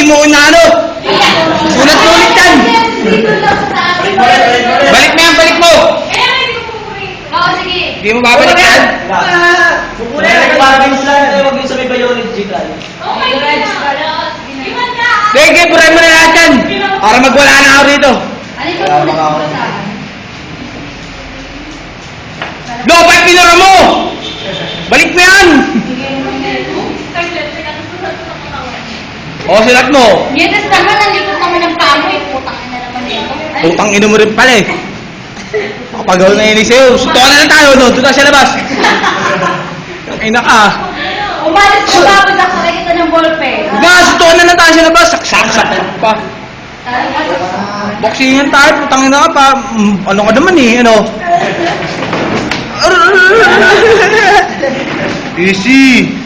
di mo unano. Sulat-sulit yan. Balik mo yan, balik mo. Oo, sige. Hindi mo babalik yan. Huwag yung sa may Bayonet, G-Cry. Okay na. Sige, puray mo na lahat yan. Para magwala na ako rito. Ano ito muna sa akin? Dapat pinura mo! Balik mo yan! O, silat mo. Yetes naman, nalikot naman ng pamo eh. Putang ina naman ito. Putang ino mo rin pala eh. Kapagaw na yun sa'yo. Sutukan na lang tayo, no? Doon na siya labas. Ay naka. Umalis ko ba? Pagka kita ng ballpen. Diba, sutukan na lang tayo siya labas. Saksak pa. Boxingan tayo, putang ina ka pa. Ano ka naman eh, ano? Easy.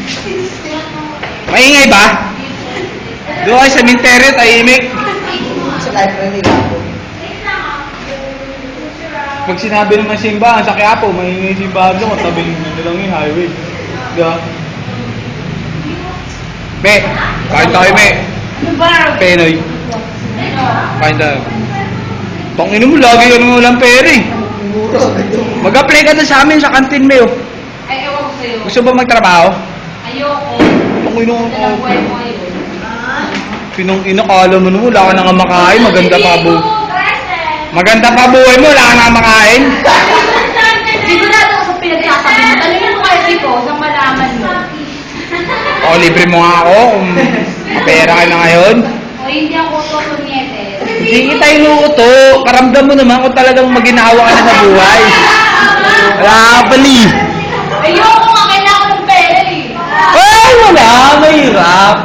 Maingay ba? Doon kayo sa minteryo, tahimik. Sa library ako. Pag sinabi naman simbahan sa Quiapo, maingay simbahan doon, matabing na lang yung highway. Diba? Be, kain tayo, Be. Penoy. Kain tayo. Pangino mo, lagi yan mo lang pera eh. Mag-apply ka na sa amin sa kantin, Be. Oh. Ay, ewan ko sa'yo. Gusto ba magtrabaho? Ayoko. Pangino mo. Dalang buhay mo ngayon. Pinong-ina, kala mo naman, wala ka nang makain, maganda pa bu. Maganda pa buhay mo, wala ka nang makain. Sigurado ako sa pinagsasabi mo. Tanungin mo kayo dito, nang malaman mo. O, libre mo nga ako kung mapera ka na ngayon. O, hindi ako tutunietes. Hindi kita inuuto. Karamdam mo naman kung talagang maginawa ka na sa buhay. Wala ka pali. Ayoko nga, kailangan ko ng pera eh. Ay, wala. Mahirap.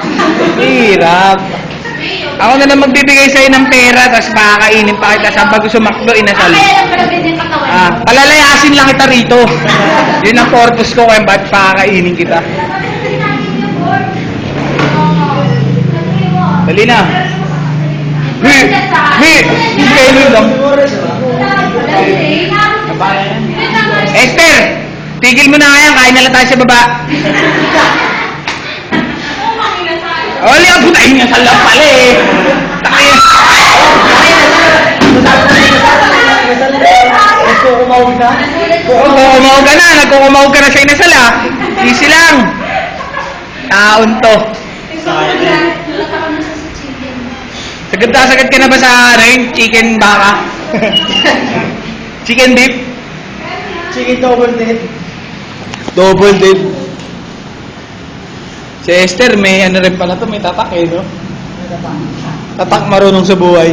Mahirap. Ako na lang magbibigay sa'yo ng pera, tapos makakainin pa kita sa bago sumakdo, inasal. Kaya lang pala ganyan katawan mo. Palalayasin lang kita rito. Yun ang purpose ko kaya ba't pakakainin kita. Dali na. Kainin lang. Esther! Tigil mo na nga yan, kain na lang tayo sa baba. Oli, ang putahin niya sa lang pala eh. Tayo. Nagkukumawag ka? Nagkukumawag ka na. Nagkukumawag ka na sa inasal ah. Easy lang. Taon to. Sagad ka na ba sa chicken baka? Chicken beef? Chicken double dip. Double dip. Si Esther, may ano rin pala to, may tatak eh, no? Tatak marunong sa buhay.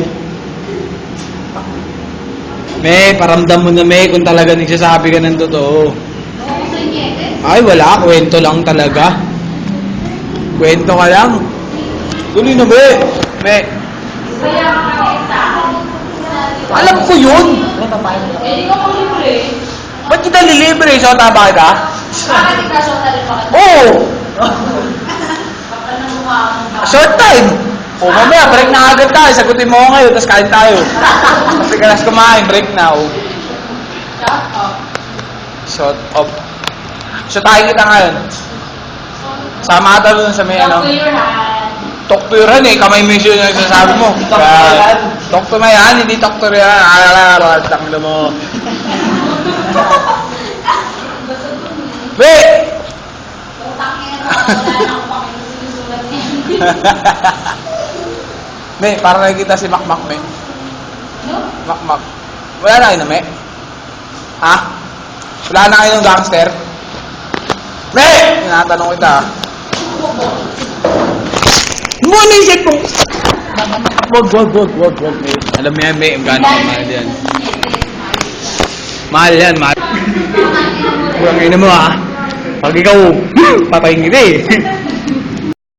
May, paramdam mo na may kung talaga nagsasabi ka ng totoo. Ay, wala, kwento lang talaga. Kwento ka lang. Tuloy na, be. Be. Alam ko yun. Hindi ko kung libre. Ba't kita lilibre? So, taba kita? Bakit ikasota rin pa ka? Oo! Kapal ng mukha mo. Short time! O, mamaya, break na agad tayo. Sagutin mo ako ngayon, tapos kain tayo. Kasi ka nas kumain, break na. Oh. Shut up. Shut up. So, tayo kita ngayon. Sama ka dun sa may ano. Talk to your hand. Talk to your hand eh. Kamay mission yung sinasabi mo. Talk to my hand, hindi talk to your hand. Tanglo mo. Be! Me, parang nakikita si Makmak, me. Makmak. Wala na kayo na, me? Ha? Wala na kayo ng gangster? Me! Tinatanong kita, ha? Muna yung set mo! Wag, me. Alam mo yan, me. Gano'n mahal yan. Mahal yan, mahal. Kurang ina mo, ha? Pag ikaw, patayin kita eh.